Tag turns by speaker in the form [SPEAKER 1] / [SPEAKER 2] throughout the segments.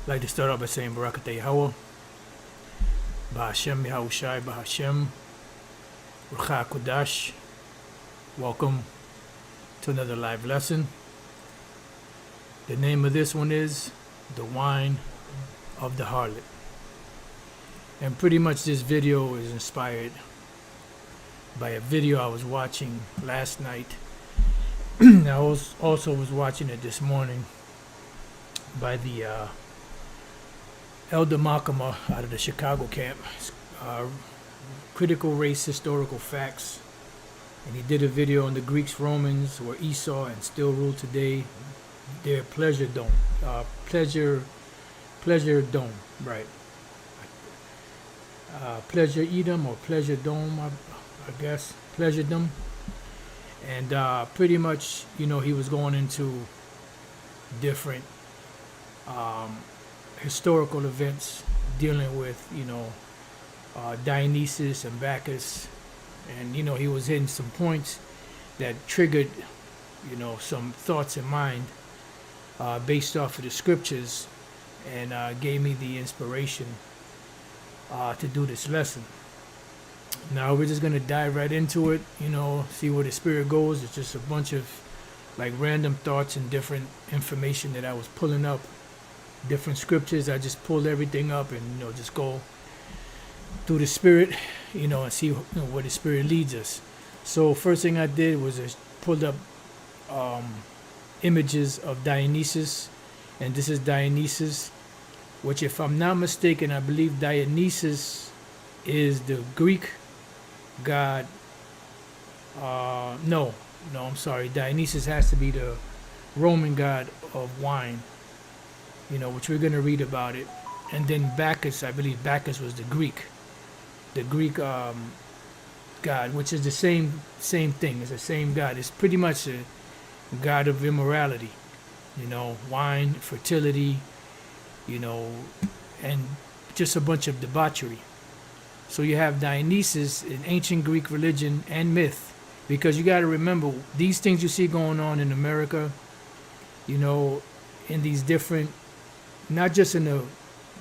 [SPEAKER 1] I'd like to start off by saying Barak Yahawah, Bahashem Yahawashi, Bahashem, Rawchaa Qadash. Welcome to another live lesson. The name of this one is The Wine of the Harlot. And pretty much this video is inspired by a video I was watching last night. I also was watching it this morning by the Elder Makama out of the Chicago camp, Critical Race Historical Facts. And he did a video on the Greeks, Romans, were Esau and still rule today. Their pleasure dome. Pleasure dome, right. Pleasure Edom or pleasure dome, I guess. Pleasure dome. And pretty much, you know, he was going into different historical events dealing with, you know, Dionysus and Bacchus. And, you know, he was hitting some points that triggered, you know, some thoughts in mind based off of the scriptures, and gave me the inspiration to do this lesson. Now we're just going to dive right into it, you know, see where the spirit goes. It's just a bunch of like random thoughts and different information that I was pulling up, different scriptures. I just pulled everything up and, you know, just go through the spirit, you know, and see, you know, where the spirit leads us. So first thing I did was I pulled up images of Dionysus, and this is Dionysus, which, if I'm not mistaken, I believe Dionysus is the Greek god. No, I'm sorry. Dionysus has to be the Roman god of wine, you know, which we're going to read about it. And then Bacchus, I believe Bacchus was the Greek god, which is the same thing. It's the same god. It's pretty much a god of immorality, you know, wine, fertility, you know, and just a bunch of debauchery. So you have Dionysus in ancient Greek religion and myth, because you got to remember these things you see going on in America, you know, in these different, not just in the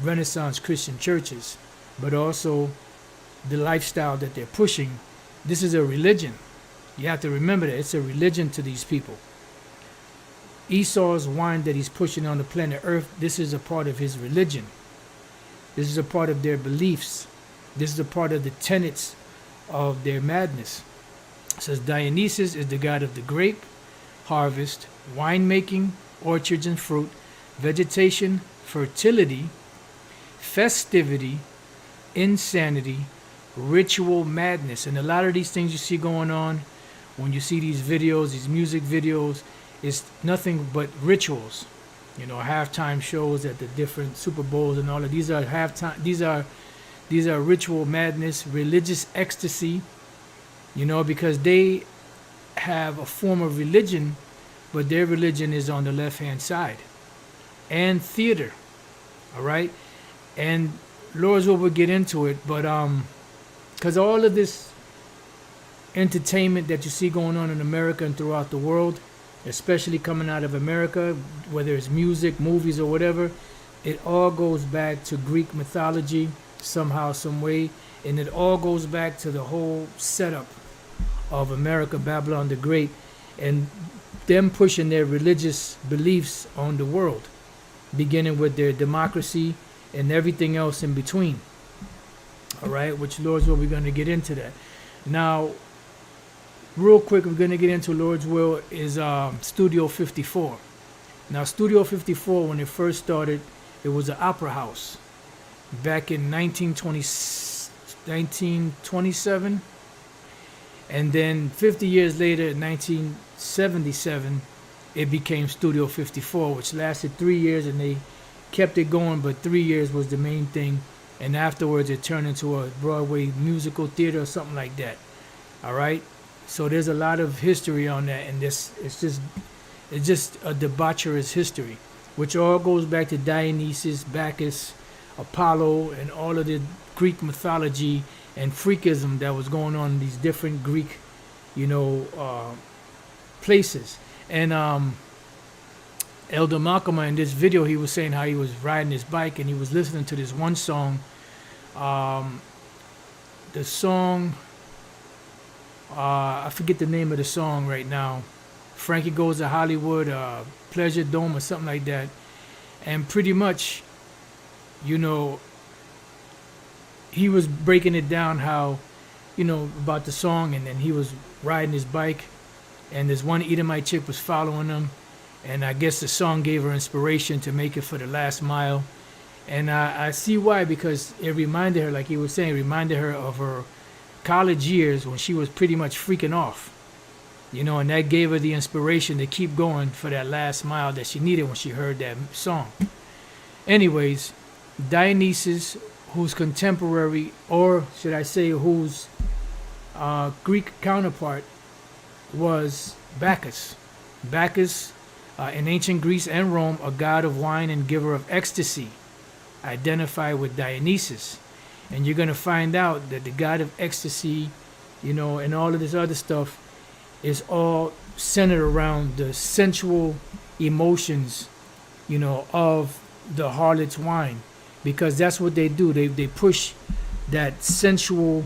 [SPEAKER 1] Renaissance Christian churches, but also the lifestyle that they're pushing. This is a religion. You have to remember that it's a religion to these people. Esau's wine that he's pushing on the planet Earth, this is a part of his religion. This is a part of their beliefs. This is a part of the tenets of their madness. It says Dionysus is the god of the grape, harvest, winemaking, orchards and fruit, vegetation, fertility, festivity, insanity, ritual madness. And a lot of these things you see going on when you see these videos, these music videos, is nothing but rituals. You know, halftime shows at the different Super Bowls and all of these are halftime. These are ritual madness, religious ecstasy. You know, because they have a form of religion, but their religion is on the left-hand side. And theater, all right. And Lord's will we'll get into it, but because all of this entertainment that you see going on in America and throughout the world, especially coming out of America, whether it's music, movies, or whatever, it all goes back to Greek mythology somehow, some way, and it all goes back to the whole setup of America, Babylon the Great, and them pushing their religious beliefs on the world, beginning with their democracy and everything else in between. All right, which Lord's will, we're going to get into that. Now, real quick, we're going to get into Lord's will is Studio 54. Now, Studio 54, when it first started, it was an opera house back in 1927. And then 50 years later, in 1977, it became Studio 54, which lasted 3 years, and they kept it going, but 3 years was the main thing. And afterwards, it turned into a Broadway musical theater or something like that. All right? So there's a lot of history on that, and it's just a debaucherous history, which all goes back to Dionysus, Bacchus, Apollo, and all of the Greek mythology and freakism that was going on in these different Greek, you know, places. And Elder Malcolm, in this video, he was saying how he was riding his bike and he was listening to this one song. The song, I forget the name of the song right now. Frankie Goes to Hollywood, Pleasure Dome or something like that. And pretty much, you know, he was breaking it down how, you know, about the song, and then he was riding his bike and this one Edomite chick was following him. And I guess the song gave her inspiration to make it for the last mile. And I see why, because it reminded her, like he was saying, it reminded her of her college years when she was pretty much freaking off. You know, and that gave her the inspiration to keep going for that last mile that she needed when she heard that song. Anyways, Dionysus, whose contemporary, or should I say whose Greek counterpart, was Bacchus. Bacchus, in ancient Greece and Rome, a god of wine and giver of ecstasy, identified with Dionysus. And you're going to find out that the god of ecstasy, you know, and all of this other stuff is all centered around the sensual emotions, you know, of the harlot's wine. Because that's what they do. They push that sensual,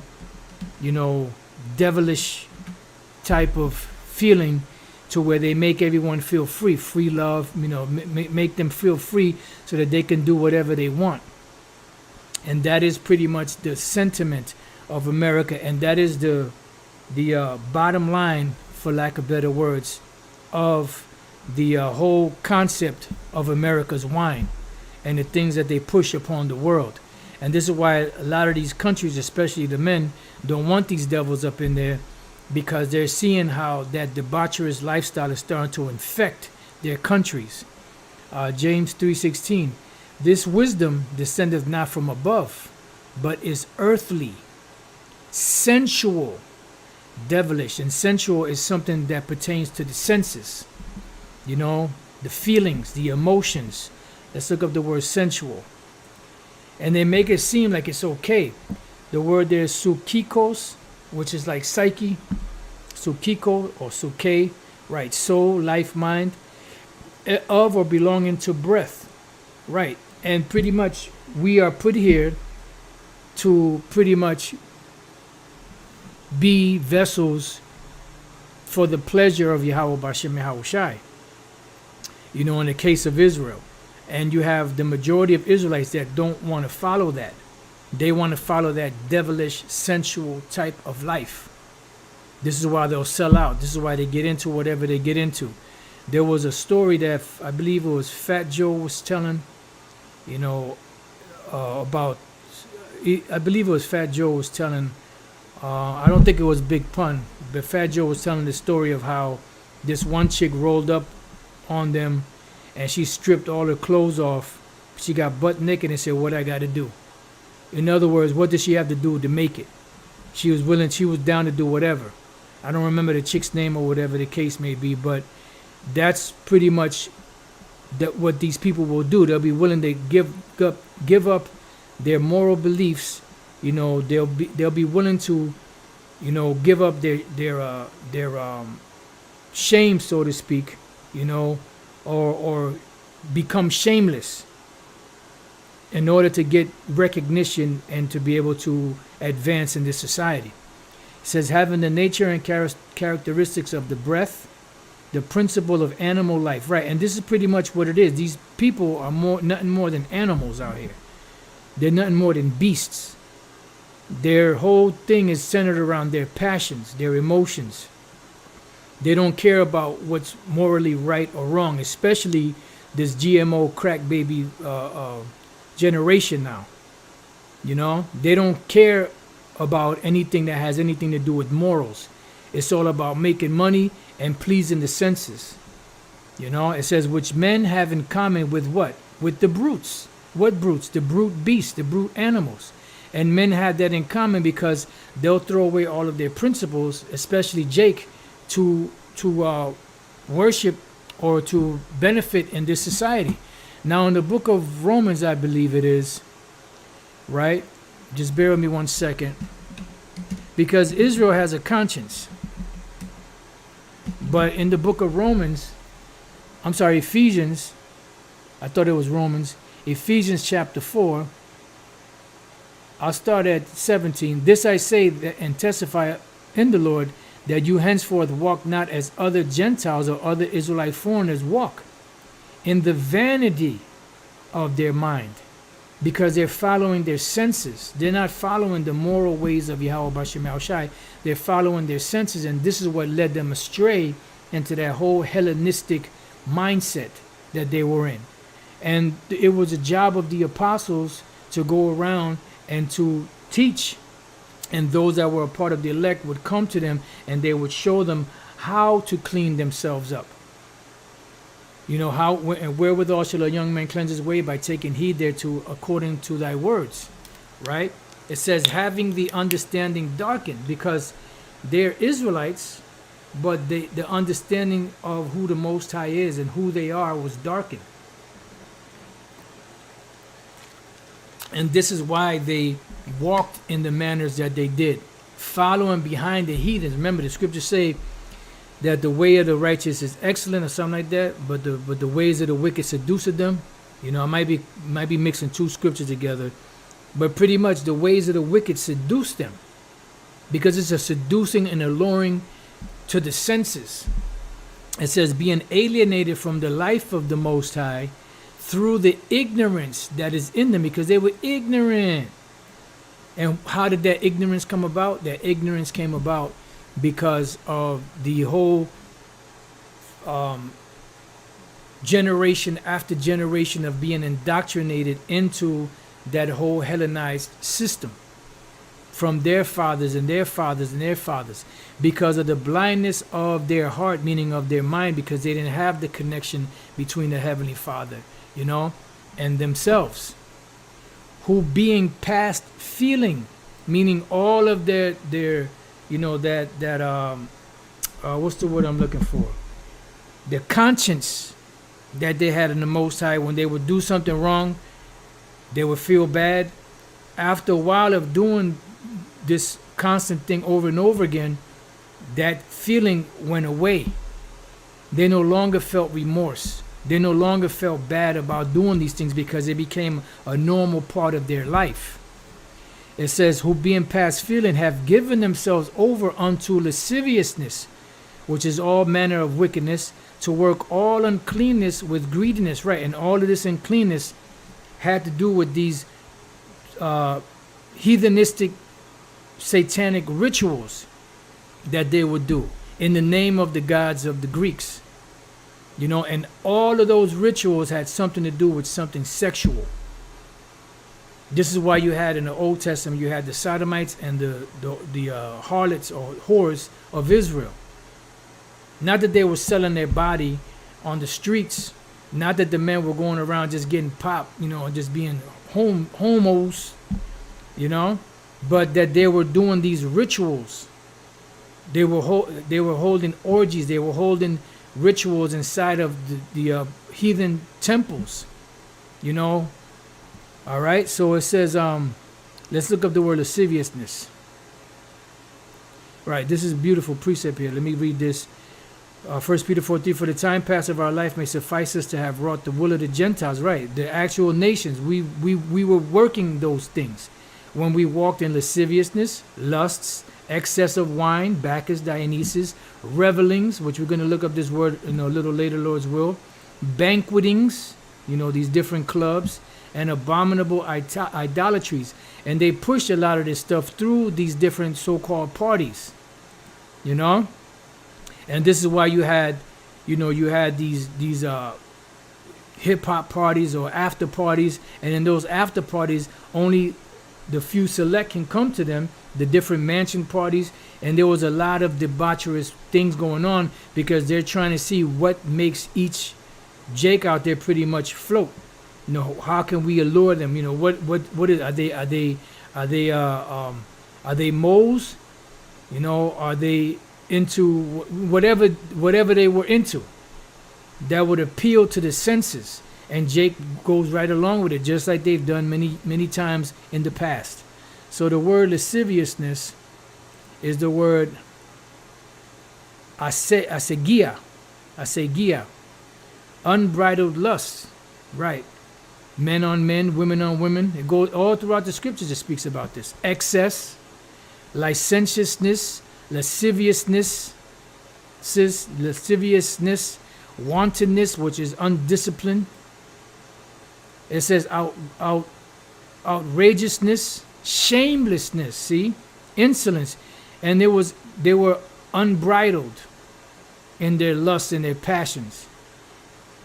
[SPEAKER 1] you know, devilish type of feeling to where they make everyone feel free love, you know, make them feel free so that they can do whatever they want. And that is pretty much the sentiment of America, and that is the bottom line, for lack of better words, of the whole concept of America's wine and the things that they push upon the world. And this is why a lot of these countries, especially the men, don't want these devils up in there, because they're seeing how that debaucherous lifestyle is starting to infect their countries. James 3:16, this wisdom descendeth not from above, but is earthly, sensual, devilish. And sensual is something that pertains to the senses, you know, the feelings, the emotions. Let's look up the word sensual. And they make it seem like it's okay. The word there is psychikos, which is like psyche, psychiko or suke, right? Soul, life, mind, of or belonging to breath, right? And pretty much we are put here to pretty much be vessels for the pleasure of Yahawah B'Shem Yahawashi. You know, in the case of Israel. And you have the majority of Israelites that don't want to follow that. They want to follow that devilish, sensual type of life. This is why they'll sell out. This is why they get into whatever they get into. There was a story that I believe it was Fat Joe was telling, you know, about, I believe it was Fat Joe was telling, I don't think it was Big Pun, but Fat Joe was telling the story of how this one chick rolled up on them and she stripped all her clothes off. She got butt naked and said, what I got to do? In other words, what did she have to do to make it? She was willing, she was down to do whatever. I don't remember the chick's name or whatever the case may be, but that's pretty much that what these people will do. They'll be willing to give up their moral beliefs. You know, they'll be willing to, you know, give up their shame, so to speak, you know, or become shameless in order to get recognition and to be able to advance in this society. It says, having the nature and characteristics of the breath, the principle of animal life. Right, and this is pretty much what it is. These people are nothing more than animals out here. They're nothing more than beasts. Their whole thing is centered around their passions, their emotions. They don't care about what's morally right or wrong, especially this GMO crack baby generation now. You know, they don't care about anything that has anything to do with morals. It's all about making money and pleasing the senses. You know, it says, which men have in common with what? With the brutes. What brutes? The brute beasts, the brute animals. And men have that in common because they'll throw away all of their principles, especially Jake, to worship or to benefit in this society. Now, in the book of Romans, I believe it is, right? Just bear with me 1 second. Because Israel has a conscience. But in the book of Romans, I'm sorry, Ephesians, I thought it was Romans, Ephesians chapter 4, I'll start at 17. This I say and testify in the Lord, that you henceforth walk not as other Gentiles or other Israelite foreigners walk, in the vanity of their mind, because they're following their senses. They're not following the moral ways of Yahawah. They're following their senses, and this is what led them astray into that whole Hellenistic mindset that they were in. And it was a job of the apostles to go around and to teach, and those that were a part of the elect would come to them and they would show them how to clean themselves up. You know, how and wherewithal shall a young man cleanse his way? By taking heed thereto according to thy words. Right? It says, having the understanding darkened, because they're Israelites, but the understanding of who the Most High is and who they are was darkened. And this is why they walked in the manners that they did, following behind the heathens. Remember, the scriptures say that the way of the righteous is excellent or something like that, but the ways of the wicked seduceth them. You know, I might be mixing two scriptures together, but pretty much the ways of the wicked seduce them, because it's a seducing and alluring to the senses. It says, being alienated from the life of the Most High through the ignorance that is in them, because they were ignorant. And how did that ignorance come about? That ignorance came about because of the whole generation after generation of being indoctrinated into that whole Hellenized system from their fathers and their fathers and their fathers, because of the blindness of their heart, meaning of their mind, because they didn't have the connection between the Heavenly Father, you know, and themselves, who being past feeling, meaning all of their you know, what's the word I'm looking for? The conscience that they had in the Most High. When they would do something wrong, they would feel bad. After a while of doing this constant thing over and over again, that feeling went away. They no longer felt remorse. They no longer felt bad about doing these things, because it became a normal part of their life. It says, who being past feeling have given themselves over unto lasciviousness, which is all manner of wickedness, to work all uncleanness with greediness. Right, and all of this uncleanness had to do with these heathenistic, satanic rituals that they would do in the name of the gods of the Greeks. You know, and all of those rituals had something to do with something sexual. This is why you had in the Old Testament, you had the Sodomites and the harlots or whores of Israel. Not that they were selling their body on the streets, not that the men were going around just getting popped, you know, and just being homos, you know, but that they were doing these rituals. They were holding orgies. They were holding rituals inside of the heathen temples, you know. All right, so it says, let's look up the word lasciviousness. Right, this is a beautiful precept here. Let me read this. 1 Peter 4:3, for the time past of our life may suffice us to have wrought the will of the Gentiles. Right, the actual nations. We were working those things when we walked in lasciviousness, lusts, excess of wine, Bacchus, Dionysus, revelings, which we're going to look up this word a little later, Lord's will, banquetings, you know, these different clubs, and abominable idolatries. And they pushed a lot of this stuff through these different so-called parties, you know. And this is why you had these hip-hop parties or after parties, and in those after parties only the few select can come to them, the different mansion parties. And there was a lot of debaucherous things going on, because they're trying to see what makes each Jake out there pretty much float. You know, how can we allure them? You know, what are they moles? You know, are they into whatever they were into that would appeal to the senses? And Jake goes right along with it, just like they've done many times in the past. So the word lasciviousness is the word asegia, unbridled lust, right? Men on men, women on women. It goes all throughout the scriptures. It speaks about this. Excess, licentiousness, lasciviousness, wantonness, which is undisciplined. It says outrageousness, shamelessness, see, insolence, and they were unbridled in their lusts and their passions,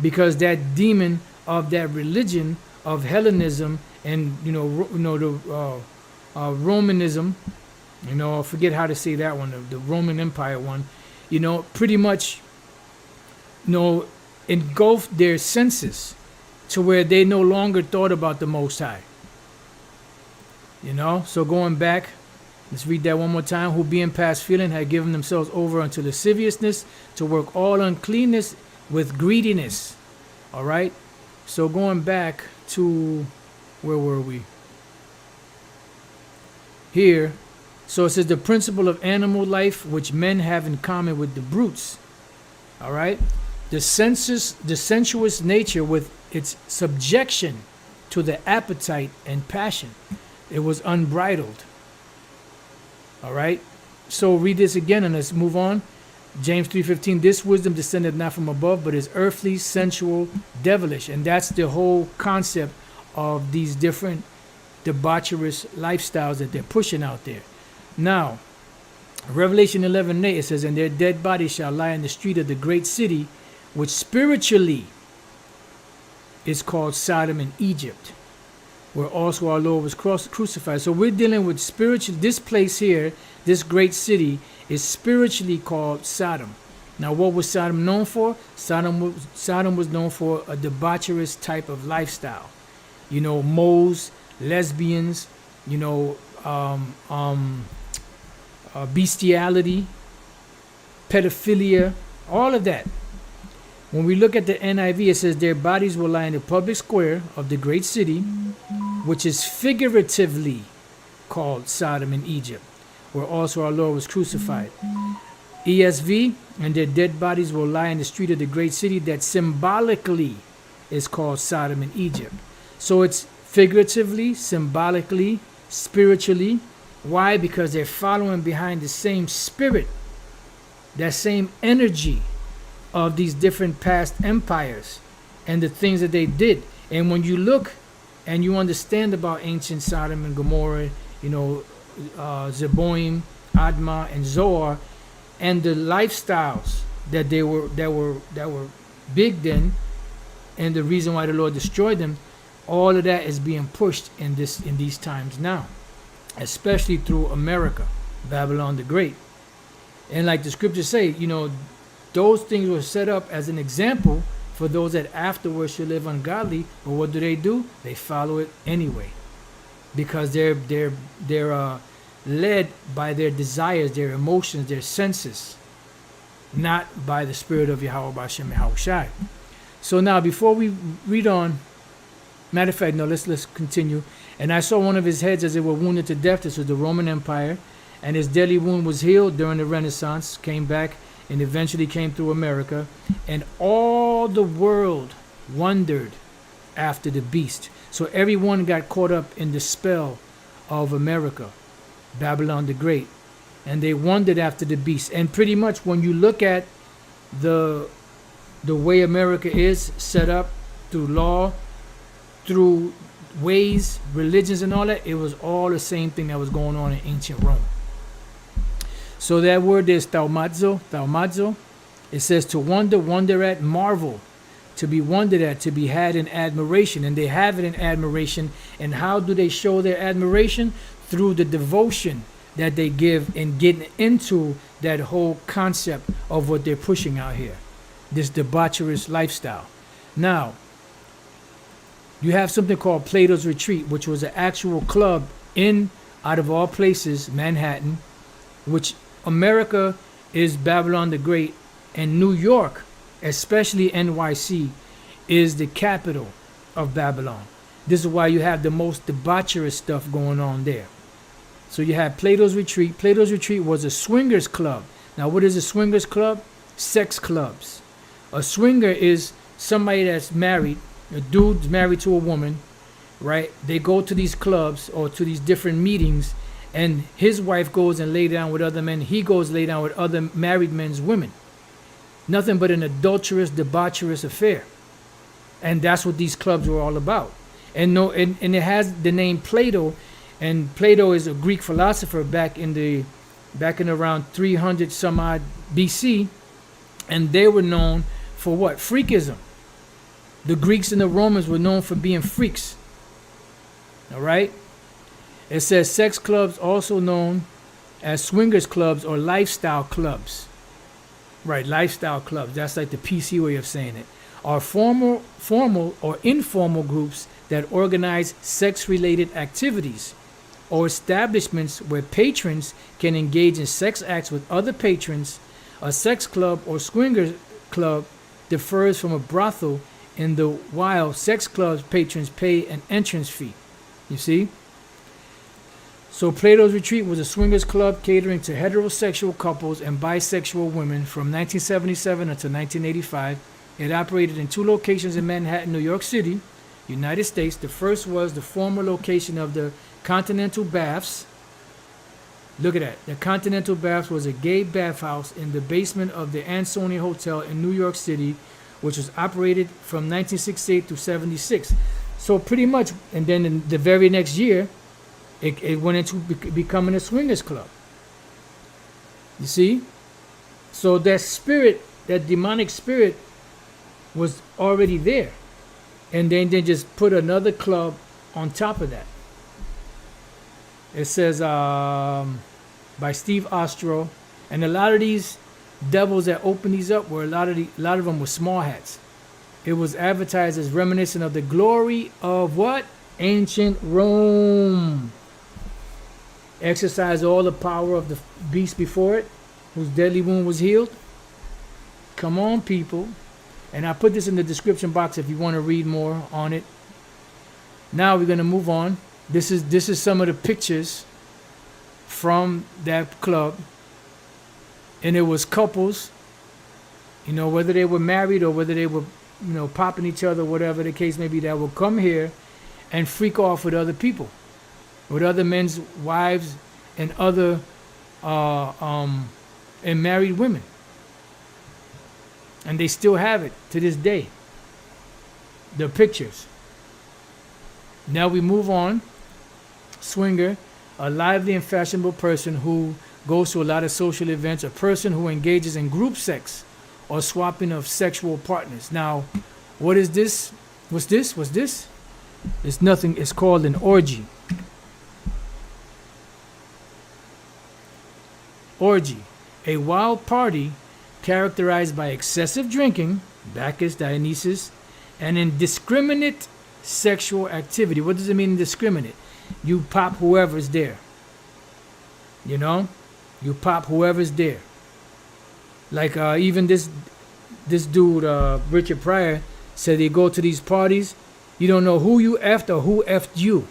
[SPEAKER 1] because that demon of that religion of Hellenism and the Romanism, I forget how to say that one, the Roman Empire one, pretty much engulfed their senses to where they no longer thought about the Most High. So going back, let's read that one more time. Who being past feeling had given themselves over unto lasciviousness, to work all uncleanness with greediness. All right. So going back to, where were we? Here. So it says the principle of animal life which men have in common with the brutes. All right. The sensuous nature with its subjection to the appetite and passion. It was unbridled. All right. So read this again and let's move on. James 3:15, this wisdom descended not from above, but is earthly, sensual, devilish. And that's the whole concept of these different debaucherous lifestyles that they're pushing out there. Now, Revelation 11:8, it says, and their dead bodies shall lie in the street of the great city, which spiritually is called Sodom and Egypt, where also our Lord was crucified. So we're dealing with spiritual. This place here, this great city, is spiritually called Sodom. Now, what was Sodom known for? Sodom was known for a debaucherous type of lifestyle. Moles, lesbians, bestiality, pedophilia, all of that. When we look at the NIV, it says their bodies will lie in the public square of the great city, which is figuratively called Sodom and Egypt, where also our Lord was crucified. ESV, and their dead bodies will lie in the street of the great city that symbolically is called Sodom and Egypt. So it's figuratively, symbolically, spiritually. Why? Because they're following behind the same spirit, that same energy of these different past empires and the things that they did. And when you look and you understand about ancient Sodom and Gomorrah, Zeboim, Admah, and Zoar, and the lifestyles that were big then, and the reason why the Lord destroyed them, all of that is being pushed in these times now, especially through America, Babylon the Great. And like the scriptures say, those things were set up as an example for those that afterwards should live ungodly. But what do? They follow it anyway, because they're led by their desires, their emotions, their senses, not by the spirit of Yahawah B'Shem Yahawashi. So now, before we read on, matter of fact, no, let's continue. And I saw one of his heads as it were wounded to death. This was the Roman Empire, and his deadly wound was healed during the Renaissance, came back, and eventually came through America, and all the world wondered after the beast. So everyone got caught up in the spell of America, Babylon the Great, and they wondered after the beast. And pretty much when you look at the way America is set up through law, through ways, religions, and all that, it was all the same thing that was going on in ancient Rome. So that word is thaumazo. It says to wonder at, marvel, to be wondered at, to be had in admiration. And they have it in admiration. And how do they show their admiration? Through the devotion that they give in getting into that whole concept of what they're pushing out here, this debaucherous lifestyle. Now, you have something called Plato's Retreat, which was an actual club out of all places, Manhattan, which America is Babylon the Great, and New York, especially NYC, is the capital of Babylon. This is why you have the most debaucherous stuff going on there. So you have Plato's Retreat. Plato's Retreat was a swingers club. Now, what is a swingers club? Sex clubs. A swinger is somebody that's married, a dude's married to a woman, right? They go to these clubs or to these different meetings, and his wife goes and lay down with other men. He goes lay down with other married men's women. Nothing but an adulterous, debaucherous affair. And that's what these clubs were all about. And no, and it has the name Plato, and Plato is a Greek philosopher back in around 300 some odd BC, and they were known for what? Freakism. The Greeks and the Romans were known for being freaks. All right? It says sex clubs, also known as swingers clubs or lifestyle clubs. Right, lifestyle clubs. That's like the PC way of saying it. Are formal or informal groups that organize sex-related activities or establishments where patrons can engage in sex acts with other patrons. A sex club or swinger club differs from a brothel in the while sex clubs patrons pay an entrance fee. You see? So Plato's Retreat was a swingers club catering to heterosexual couples and bisexual women from 1977 until 1985. It operated in 2 locations in Manhattan, New York City, United States. The first was the former location of the Continental Baths. Look at that. The Continental Baths was a gay bathhouse in the basement of the Ansoni Hotel in New York City, which was operated from 1968 to 76. So pretty much, and then in the very next year, it went into becoming a swingers club. You see? So that spirit, that demonic spirit, was already there. And then they just put another club on top of that. It says by Steve Ostro. And a lot of these devils that opened these up were a lot of them were small hats. It was advertised as reminiscent of the glory of what? Ancient Rome. Exercised all the power of the beast before it, whose deadly wound was healed. Come on, people. And I put this in the description box if you want to read more on it. Now we're going to move on. This is some of the pictures from that club. And it was couples, whether they were married or whether they were, popping each other, whatever the case may be, that will come here and freak off with other people, with other men's wives and other and married women. And they still have it to this day. The pictures. Now we move on. Swinger, a lively and fashionable person who goes to a lot of social events, a person who engages in group sex or swapping of sexual partners. Now, what is this? What's this? It's nothing. It's called an orgy. Orgy, a wild party characterized by excessive drinking, Bacchus, Dionysus, and indiscriminate sexual activity. What does it mean indiscriminate? You pop whoever's there. You pop whoever's there. Like even this dude, Richard Pryor, said they go to these parties. You don't know who you effed or who effed you.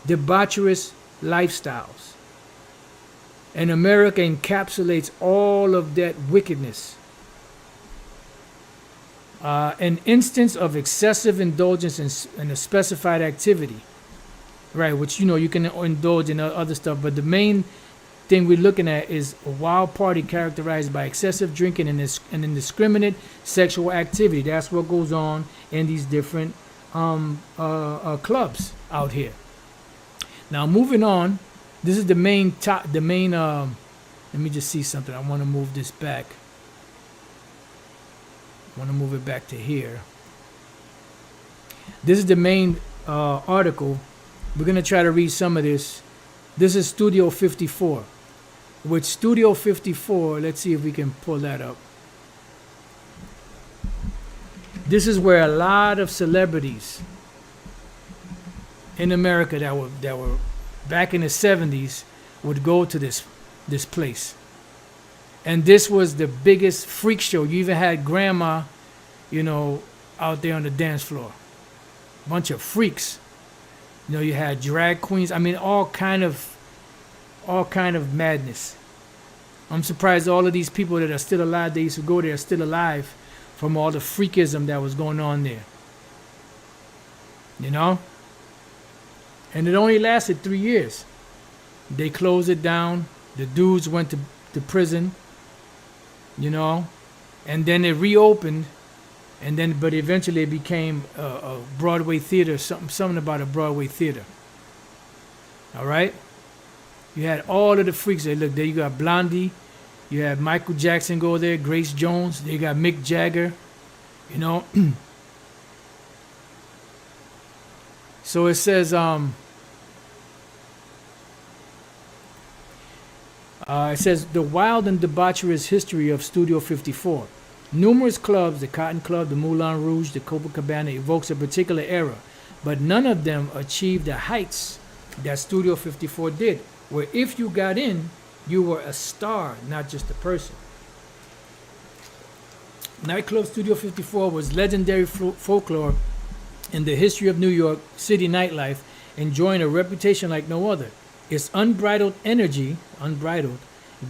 [SPEAKER 1] Debaucherous lifestyles. And America encapsulates all of that wickedness. An instance of excessive indulgence in a specified activity. Right, which, you can indulge in other stuff. But the main thing we're looking at is a wild party characterized by excessive drinking and indiscriminate sexual activity. That's what goes on in these different clubs out here. Now, moving on. This is the main let me just see something. I want to move this back. I want to move it back to here. This is the main article. We're going to try to read some of this. This is Studio 54. With Studio 54, let's see if we can pull that up. This is where a lot of celebrities in America that were back in the 70s would go to this place. And this was the biggest freak show. You even had grandma, out there on the dance floor. Bunch of freaks. You had drag queens. I mean, all kind of madness. I'm surprised all of these people that are still alive, they used to go there, are still alive, from all the freakism that was going on there. You know? And it only lasted 3 years. They closed it down. The dudes went to prison, you know, and then it reopened, and then but eventually it became a Broadway theater, something about a Broadway theater. All right? You had all of the freaks there. Look, there you got Blondie, you had Michael Jackson go there, Grace Jones, they got Mick Jagger, you know. So it says the wild and debaucherous history of Studio 54. Numerous clubs, the Cotton Club, the Moulin Rouge, the Copacabana, evokes a particular era, but none of them achieved the heights that Studio 54 did, where if you got in, you were a star, not just a person. Nightclub Studio 54 was legendary folklore in the history of New York City nightlife, enjoying a reputation like no other. Its unbridled energy,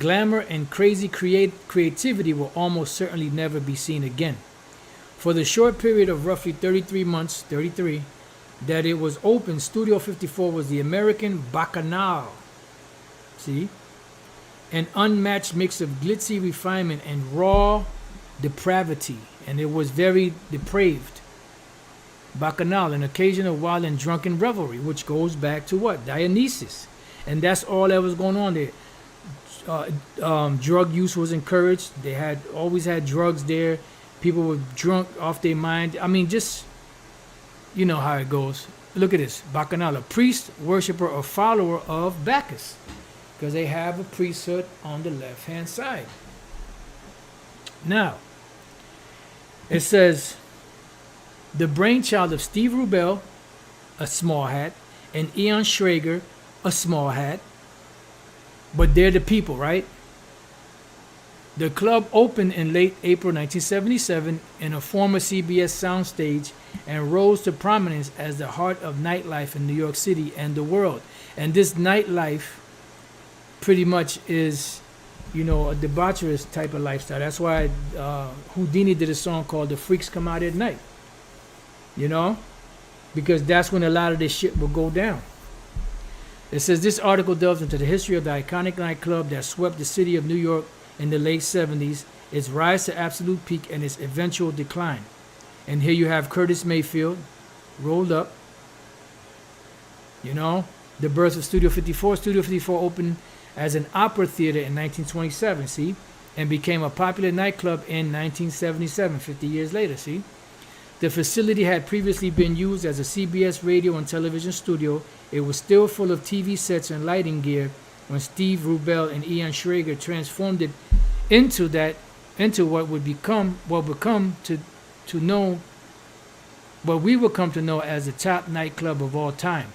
[SPEAKER 1] glamour, and crazy creativity will almost certainly never be seen again. For the short period of roughly 33 months, that it was open, Studio 54 was the American Bacchanal. See? An unmatched mix of glitzy refinement and raw depravity, and it was very depraved. Bacchanal, an occasional wild and drunken revelry, which goes back to what? Dionysus. And that's all that was going on there. Drug use was encouraged. They always had drugs there. People were drunk off their mind. I mean, just, you know how it goes. Look at this. Bacchanal, a priest, worshiper, or follower of Bacchus. Because they have a priesthood on the left-hand side. Now, it says, the brainchild of Steve Rubell, a small hat, and Ian Schrager, a small hat. But they're the people, right? The club opened in late April 1977 in a former CBS soundstage and rose to prominence as the heart of nightlife in New York City and the world. And this nightlife pretty much is, you know, a debaucherous type of lifestyle. That's why Houdini did a song called The Freaks Come Out at Night. You know? Because that's when a lot of this shit will go down. It says this article delves into the history of the iconic nightclub that swept the city of New York in the late 70s, its rise to absolute peak, and its eventual decline. And here you have Curtis Mayfield, rolled up. You know, the birth of Studio 54. Studio 54 opened as an opera theater in 1927, see? And became a popular nightclub in 1977, 50 years later, see? The facility had previously been used as a CBS radio and television studio. It was still full of TV sets and lighting gear when Steve Rubell and Ian Schrager transformed it into what we will come to know as the top nightclub of all time.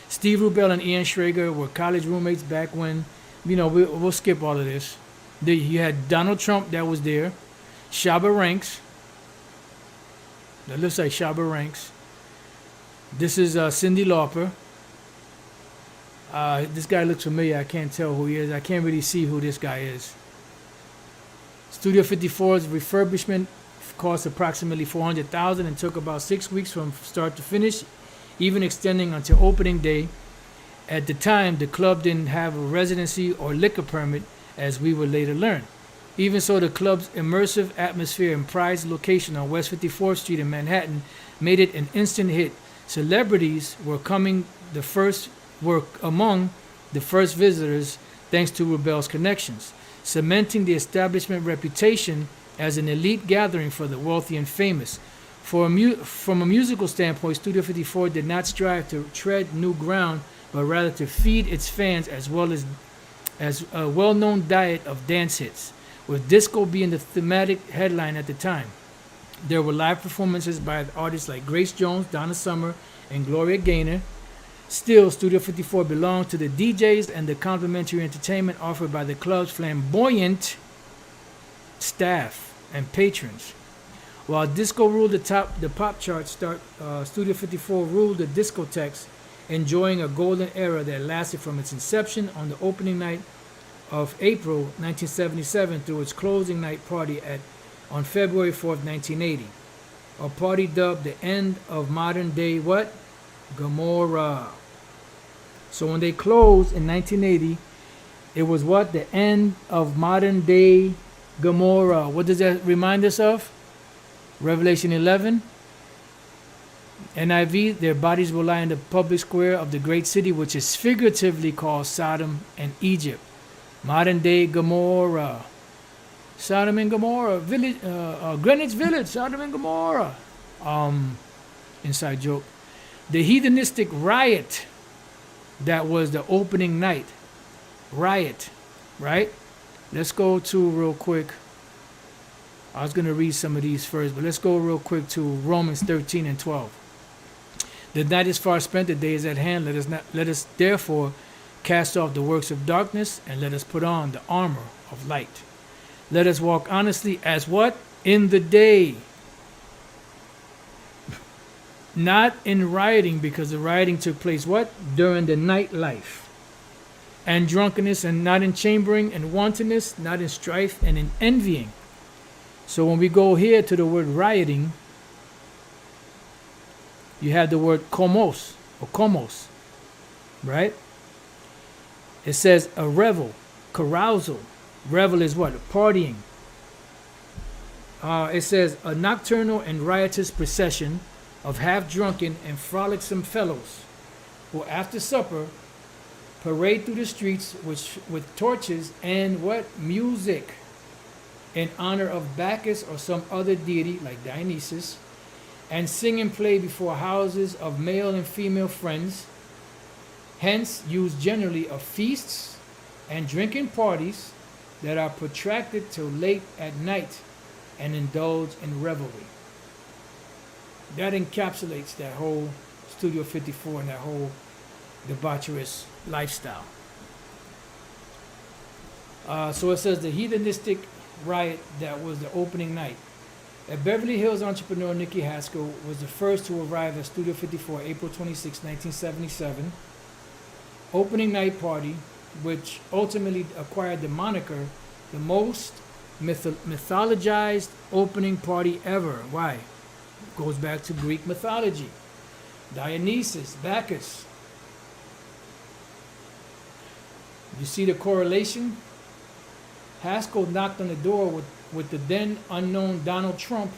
[SPEAKER 1] Steve Rubell and Ian Schrager were college roommates back when, you know, we'll skip all of this. You had Donald Trump that was there, Shabba Ranks. That looks like Shabba Ranks. This is Cyndi Lauper. This guy looks familiar. I can't tell who he is. I can't really see who this guy is. Studio 54's refurbishment cost approximately $400,000 and took about 6 weeks from start to finish, even extending until opening day. At the time, the club didn't have a residency or liquor permit, as we would later learn. Even so, the club's immersive atmosphere and prized location on West 54th Street in Manhattan made it an instant hit. Celebrities were among the first visitors thanks to Rubell's connections, cementing the establishment reputation as an elite gathering for the wealthy and famous. From a musical standpoint, Studio 54 did not strive to tread new ground, but rather to feed its fans as well as a well-known diet of dance hits, with disco being the thematic headline at the time. There were live performances by artists like Grace Jones, Donna Summer, and Gloria Gaynor. Still, Studio 54 belonged to the DJs and the complimentary entertainment offered by the club's flamboyant staff and patrons. While disco ruled the pop charts, Studio 54 ruled the discotheques, enjoying a golden era that lasted from its inception on the opening night of April 1977 through its closing night party at on February 4th, 1980. A party dubbed the end of modern day what? Gomorrah. So when they closed in 1980, it was what? The end of modern day Gomorrah. What does that remind us of? Revelation 11. NIV, their bodies will lie in the public square of the great city, which is figuratively called Sodom and Egypt. Modern day Gomorrah. Sodom and Gomorrah. Village, Greenwich Village, Sodom and Gomorrah. Inside joke. The heathenistic riot that was the opening night. Riot, right? Let's go to real quick. I was going to read some of these first, but let's go real quick to Romans 13 and 12. The night is far spent, the day is at hand. Let us therefore cast off the works of darkness, and let us put on the armor of light. Let us walk honestly as what? In the day. Not in rioting, because the rioting took place what? During the nightlife. And drunkenness, and not in chambering and wantonness, not in strife and in envying. So when we go here to the word rioting, you have the word komos or komos, right? It says a revel, carousal. Revel is what? Partying. It says a nocturnal and riotous procession of half-drunken and frolicsome fellows who after supper parade through the streets with torches and what? Music in honor of Bacchus or some other deity like Dionysus, and sing and play before houses of male and female friends, hence used generally of feasts and drinking parties that are protracted till late at night and indulge in revelry. That encapsulates that whole Studio 54 and that whole debaucherous lifestyle. So it says the heathenistic riot that was the opening night. A Beverly Hills entrepreneur, Nikki Haskell, was the first to arrive at Studio 54 April 26, 1977. Opening night party, which ultimately acquired the moniker the most mythologized opening party ever. Why? Goes back to Greek mythology. Dionysus, Bacchus. You see the correlation? Haskell knocked on the door with the then unknown Donald Trump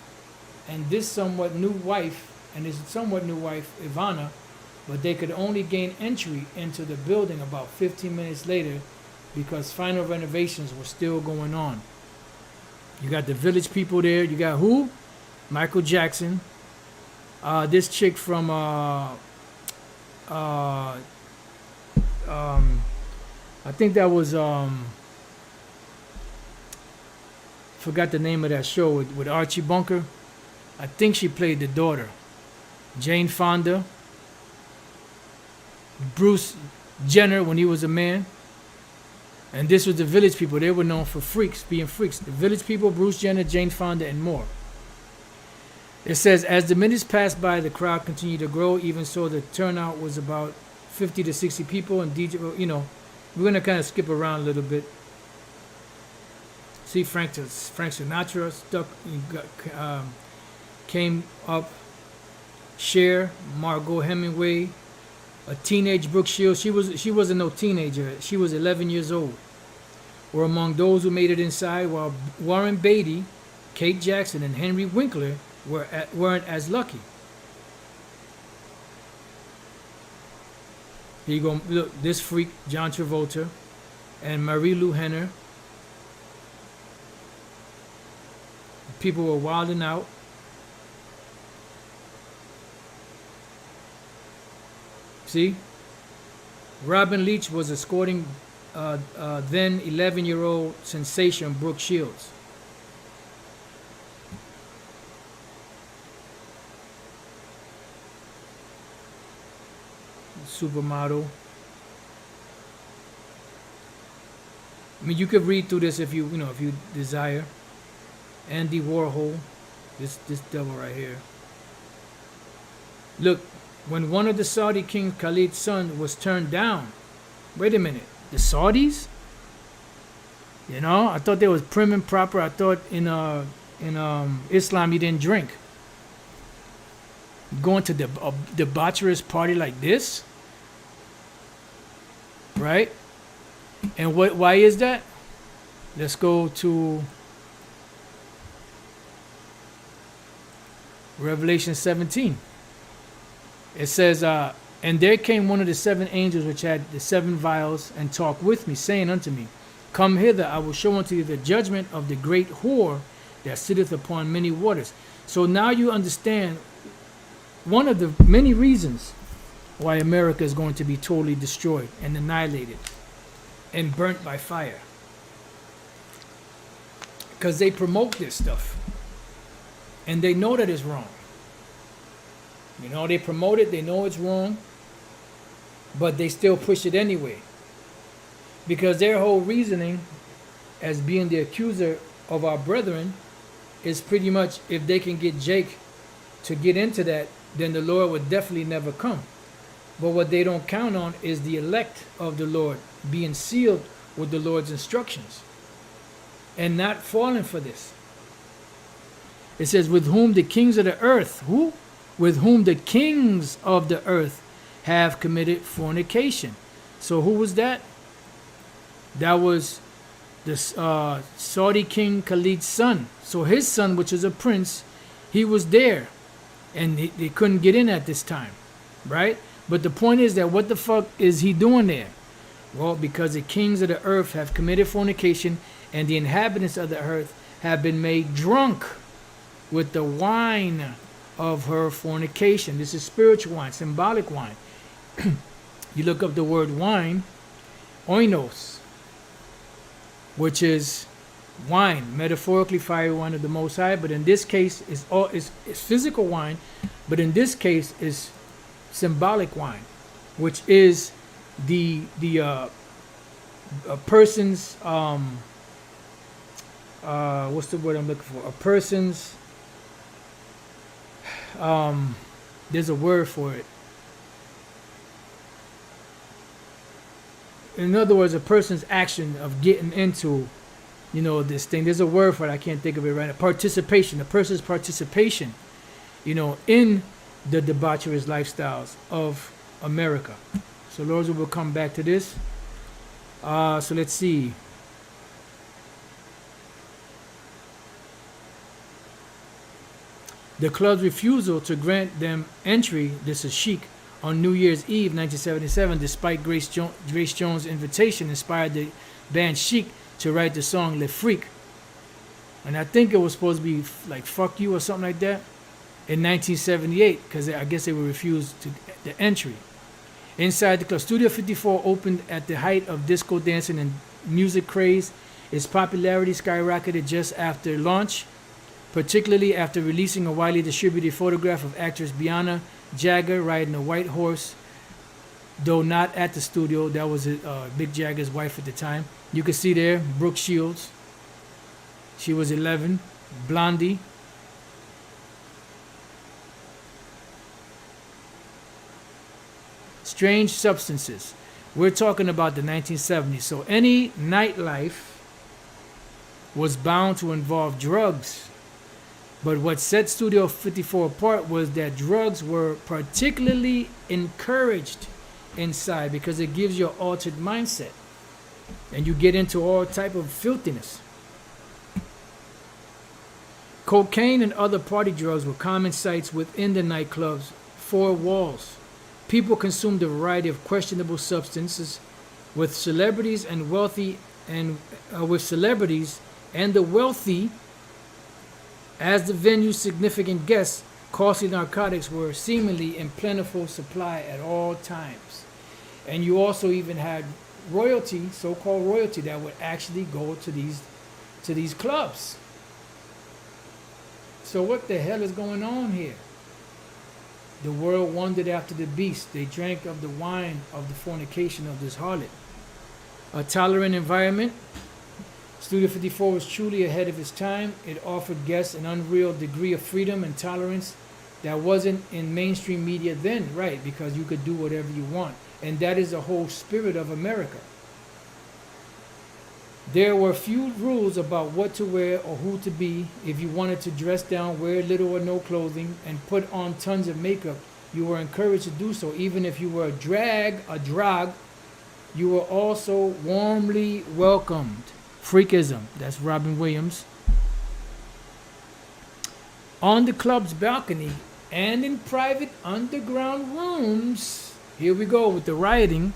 [SPEAKER 1] and his somewhat new wife, Ivana, but they could only gain entry into the building about 15 minutes later because final renovations were still going on. You got the Village People there. You got who? Michael Jackson. This chick from I think that was forgot the name of that show with Archie Bunker. I think she played the daughter. Jane Fonda. Bruce Jenner when he was a man. And this was the Village People. They were known for being freaks. The Village People, Bruce Jenner, Jane Fonda, and more. It says, as the minutes passed by, the crowd continued to grow. Even so, the turnout was about 50 to 60 people. And DJ, we're going to kind of skip around a little bit. See, Frank Sinatra came up. Cher, Margot Hemingway, a teenage Brooke Shields. She wasn't no teenager. She was 11 years old. Were among those who made it inside, while Warren Beatty, Kate Jackson, and Henry Winkler weren't as lucky. Here you go. Look, this freak, John Travolta, and Marie Lou Henner. People were wilding out. See? Robin Leach was escorting then 11-year-old sensation Brooke Shields. Supermodel. I mean, you could read through this if you desire. Andy Warhol, this devil right here. Look, when one of the Saudi king Khalid's son was turned down. Wait a minute, the Saudis? I thought they was prim and proper. I thought in in Islam you didn't drink. Going to the debaucherous party like this, right? And why is that? Let's go to Revelation 17. It says, and there came one of the 7 angels which had the 7 vials, and talked with me, saying unto me, Come hither, I will show unto you the judgment of the great whore that sitteth upon many waters. So now you understand one of the many reasons why America is going to be totally destroyed and annihilated and burnt by fire. Because they promote this stuff. And they know that it's wrong. You know, they promote it, they know it's wrong, but they still push it anyway. Because their whole reasoning as being the accuser of our brethren is pretty much, if they can get Jake to get into that, then the Lord would definitely never come. But what they don't count on is the elect of the Lord being sealed with the Lord's instructions and not falling for this. It says, with whom the kings of the earth, who? With whom the kings of the earth have committed fornication. So who was that? That was the Saudi King Khalid's son. So his son, which is a prince, he was there. And they couldn't get in at this time, right? But the point is that what the fuck is he doing there? Well, because the kings of the earth have committed fornication, and the inhabitants of the earth have been made drunk with the wine of her fornication. This is spiritual wine, symbolic wine. You look up the word wine, oinos, which is wine, metaphorically fiery wine of the Most High, but in this case it's physical wine, but in this case is symbolic wine, which is the a person's what's the word I'm looking for? A person's there's a word for it. In other words, a person's action of getting into, you know, this thing. There's a word for it. I can't think of it right now. Participation. A person's participation, you know, in the debaucherous lifestyles of America. So Lord will come back to this. So let's see. The club's refusal to grant them entry, this is Chic, on New Year's Eve 1977, despite Grace Jones' invitation, inspired the band Chic to write the song Le Freak. And I think it was supposed to be like Fuck You or something like that in 1978, because I guess they were refused the entry. Inside the club, Studio 54 opened at the height of disco dancing and music craze. Its popularity skyrocketed just after launch, particularly after releasing a widely distributed photograph of actress Bianca Jagger riding a white horse, though not at the studio. That was Mick Jagger's wife at the time. You can see there Brooke Shields. She was 11. Blondie. Strange substances. We're talking about the 1970s. So any nightlife was bound to involve drugs. But what set Studio 54 apart was that drugs were particularly encouraged inside, because it gives you an altered mindset and you get into all type of filthiness. Cocaine and other party drugs were common sights within the nightclub's 4 walls. People consumed a variety of questionable substances with celebrities and wealthy and the wealthy as the venue's significant guests. Costly narcotics were seemingly in plentiful supply at all times. And you also even had royalty, so-called royalty, that would actually go to these clubs. So what the hell is going on here? The world wandered after the beast. They drank of the wine of the fornication of this harlot. A tolerant environment. Studio 54 was truly ahead of its time. It offered guests an unreal degree of freedom and tolerance that wasn't in mainstream media then, right? Because you could do whatever you want. And that is the whole spirit of America. There were few rules about what to wear or who to be. If you wanted to dress down, wear little or no clothing, and put on tons of makeup, you were encouraged to do so. Even if you were a drag, you were also warmly welcomed. Freakism, that's Robin Williams. On the club's balcony and in private underground rooms, here we go with the rioting,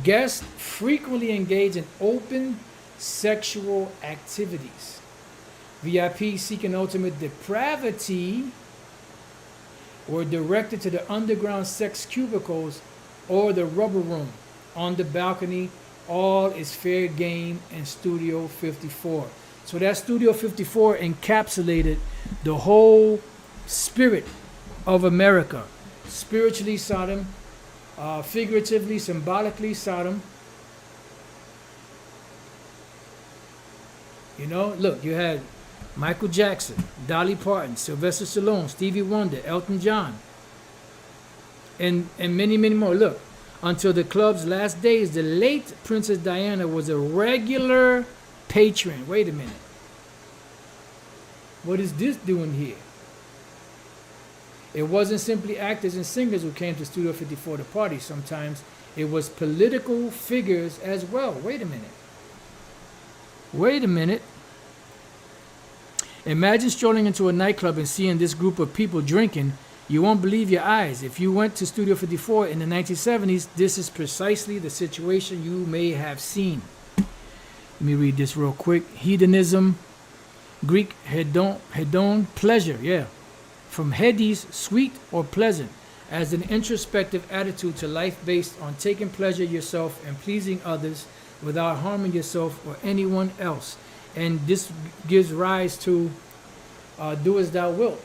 [SPEAKER 1] guests frequently engage in open sexual activities. VIPs seeking ultimate depravity were directed to the underground sex cubicles or the rubber room. On the balcony, all is fair game in Studio 54. So that Studio 54 encapsulated the whole spirit of America. Spiritually Sodom, figuratively, symbolically Sodom. You know, look, you had Michael Jackson, Dolly Parton, Sylvester Stallone, Stevie Wonder, Elton John, and many, many more. Look, until the club's last days, the late Princess Diana was a regular patron. Wait a minute. What is this doing here? It wasn't simply actors and singers who came to Studio 54 to party. Sometimes it was political figures as well. Wait a minute. Wait a minute. Imagine strolling into a nightclub and seeing this group of people drinking. You won't believe your eyes. If you went to Studio 54 in the 1970s, this is precisely the situation you may have seen. Let me read this real quick. Hedonism, Greek hedon, pleasure, yeah. From hedis, sweet or pleasant, as an introspective attitude to life based on taking pleasure yourself and pleasing others without harming yourself or anyone else. And this gives rise to do as thou wilt,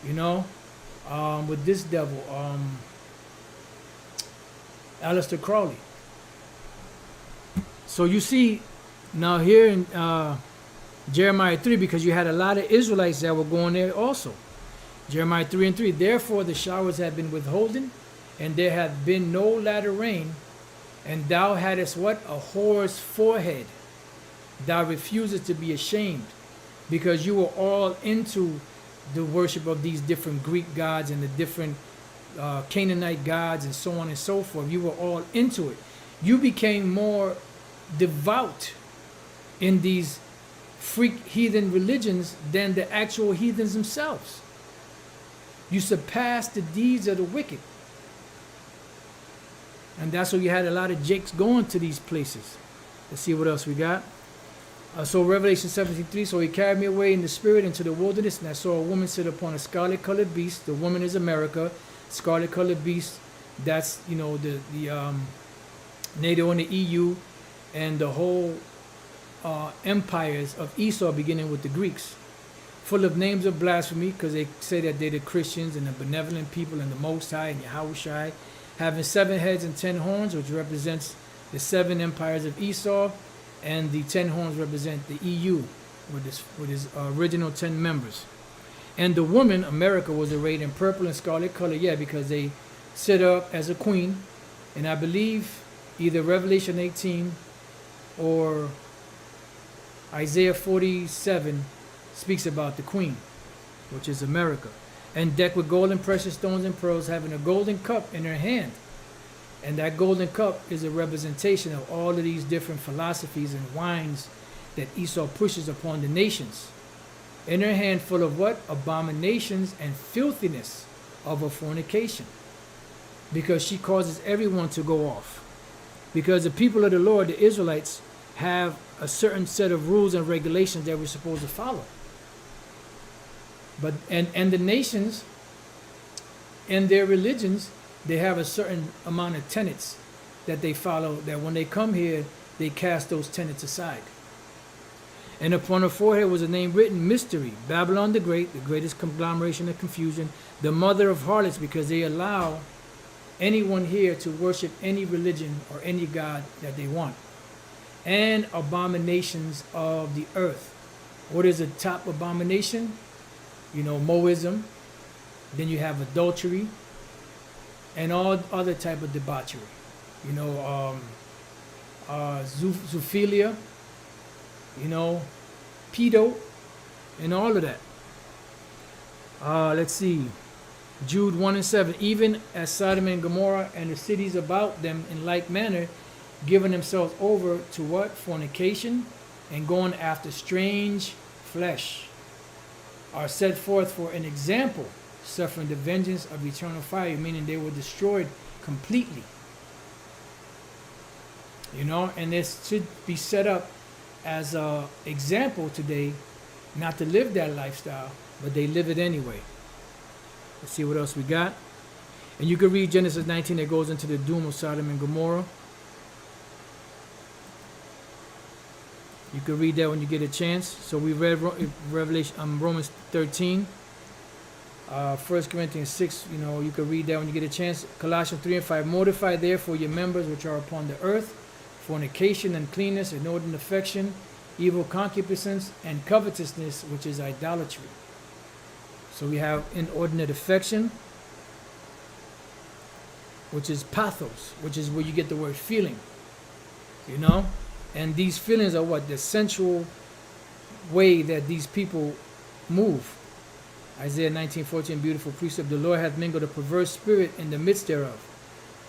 [SPEAKER 1] you know, with this devil, Aleister Crowley. So you see now here in Jeremiah 3, because you had a lot of Israelites that were going there also. Jeremiah 3:3, therefore the showers have been withholden, and there hath been no latter rain, and thou hadst what? A whore's forehead. Thou refusest to be ashamed, because you were all into the worship of these different Greek gods and the different Canaanite gods and so on and so forth. You were all into it. You became more devout in these freak heathen religions than the actual heathens themselves. You surpassed the deeds of the wicked. And that's why you had a lot of jakes going to these places. Let's see what else we got. So Revelation 17:3, so he carried me away in the spirit into the wilderness, and I saw a woman sit upon a scarlet-colored beast. The woman is America. Scarlet-colored beast, that's, you know, the NATO and the EU and the whole empires of Esau, beginning with the Greeks. Full of names of blasphemy, because they say that they're the Christians and the benevolent people and the Most High and Yahawashi, having 7 heads and 10 horns, which represents the 7 empires of Esau, and the 10 horns represent the EU with his original 10 members. And the woman, America, was arrayed in purple and scarlet color, yeah, because they set up as a queen. And I believe either Revelation 18 or Isaiah 47 speaks about the queen, which is America, and decked with gold and precious stones and pearls, having a golden cup in her hand. And that golden cup is a representation of all of these different philosophies and wines that Esau pushes upon the nations. In her hand, full of what? Abominations and filthiness of a fornication. Because she causes everyone to go off. Because the people of the Lord, the Israelites, have a certain set of rules and regulations that we're supposed to follow. But and the nations and their religions, they have a certain amount of tenets that they follow, that when they come here, they cast those tenets aside. And upon her forehead was a name written, Mystery, Babylon the Great, the greatest conglomeration of confusion, the mother of harlots, because they allow anyone here to worship any religion or any god that they want. And abominations of the earth. What is the top abomination? You know, Moism. Then you have adultery and all other type of debauchery. You know, zoophilia, you know, pedo, and all of that. Let's see. Jude 1 and 7. Even as Sodom and Gomorrah and the cities about them in like manner, giving themselves over to what? Fornication, and going after strange flesh, are set forth for an example, suffering the vengeance of eternal fire, meaning they were destroyed completely. You know, and this should be set up as an example today, not to live that lifestyle, but they live it anyway. Let's see what else we got. And you can read Genesis 19 that goes into the doom of Sodom and Gomorrah. You can read that when you get a chance. So we read Romans 13. 1 Corinthians 6, you know, you can read that when you get a chance. Colossians 3 and 5. Mortify therefore your members which are upon the earth, fornication, uncleanness, inordinate affection, evil concupiscence, and covetousness, which is idolatry. So we have inordinate affection, which is pathos, which is where you get the word feeling, you know? And these feelings are what? The sensual way that these people move. Isaiah 19:14, beautiful precept. The Lord hath mingled a perverse spirit in the midst thereof,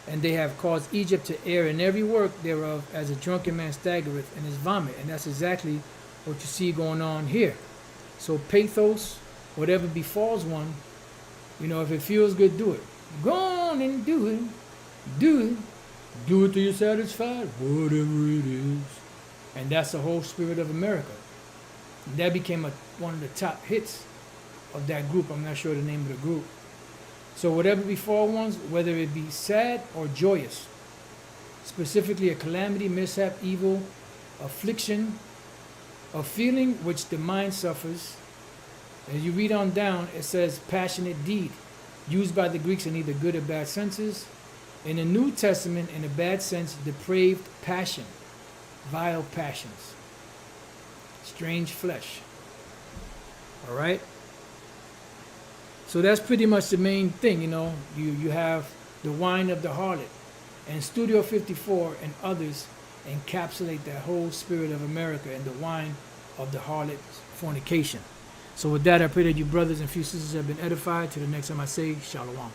[SPEAKER 1] and they have caused Egypt to err in every work thereof, as a drunken man staggereth in his vomit. And that's exactly what you see going on here. So pathos, whatever befalls one, you know, if it feels good, do it. Go on and do it. Do it. Do it till you're satisfied, whatever it is. And that's the whole spirit of America. And that became one of the top hits of that group. I'm not sure the name of the group. So whatever befall ones, whether it be sad or joyous, specifically a calamity, mishap, evil, affliction, a feeling which the mind suffers. As you read on down, it says passionate deed, used by the Greeks in either good or bad senses. In the New Testament, in a bad sense, depraved passion, vile passions, strange flesh. All right? So that's pretty much the main thing, you know. You have the wine of the harlot. And Studio 54 and others encapsulate that whole spirit of America and the wine of the harlot, fornication. So with that, I pray that you brothers and sisters have been edified. Till the next time I say, Shalom.